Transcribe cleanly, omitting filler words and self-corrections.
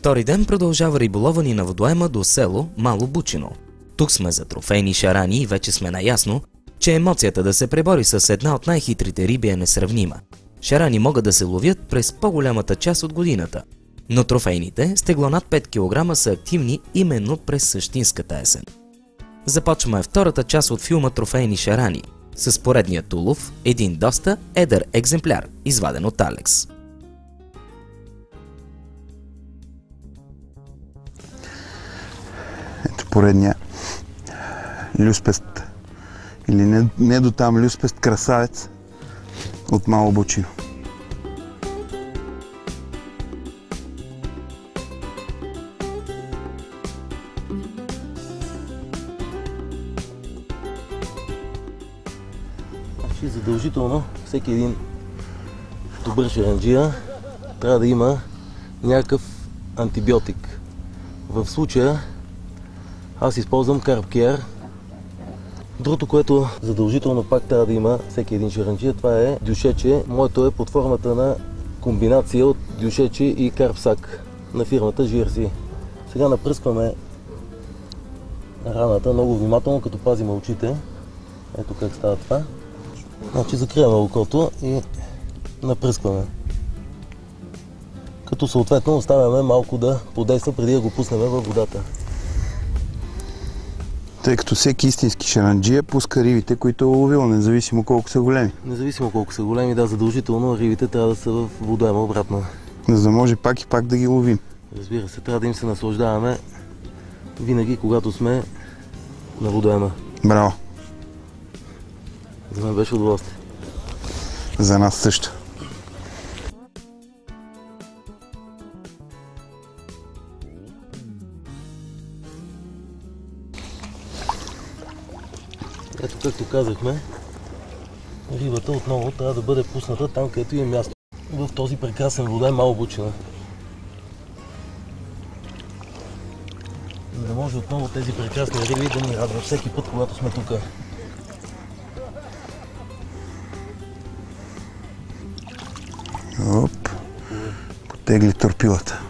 Втори ден продължава риболова ни на водоема до село Мало Бучино. Тук сме за трофейни шарани и вече сме наясно, че емоцията да се пребори с една от най-хитрите риби е несравнима. Шарани могат да се ловят през по-голямата част от годината, но трофейните с тегло над 5 кг са активни именно през същинската есен. Започваме втората част от филма "Трофейни шарани" с поредният улов, един доста едър екземпляр, изваден от Алекс. Ето поредния люспест, или не до там люспест, красавец от Мало Бучино. Задължително всеки един добър шаранджия трябва да има някакъв антибиотик. В случая аз използвам Carb Care. Другото, което задължително пак трябва да има всеки един шаранджия, това е дюшече. Моето е под формата на комбинация от дюшече и карпсак на фирмата GRC. Сега напръскваме раната много внимателно, като пазим очите. Ето как става това. Значи закриваме окото и напръскваме. Като съответно оставяме малко да подейства преди да го пуснем във водата. Тъй като всеки истински шаранджия пуска рибите, които е уловил, независимо колко са големи. Независимо колко са големи, да, задължително рибите трябва да са в водоема обратно. За да може пак и пак да ги ловим. Разбира се, трябва да им се наслаждаваме винаги, когато сме на водоема. Браво! За мен беше удоволствие. За нас също. Ето, както казахме, рибата отново трябва да бъде пусната там, където е място. В този прекрасен водоем Мало Бучино. За да може отново тези прекрасни риби да ни радват всеки път, когато сме тук. Оп, потегли торпилата.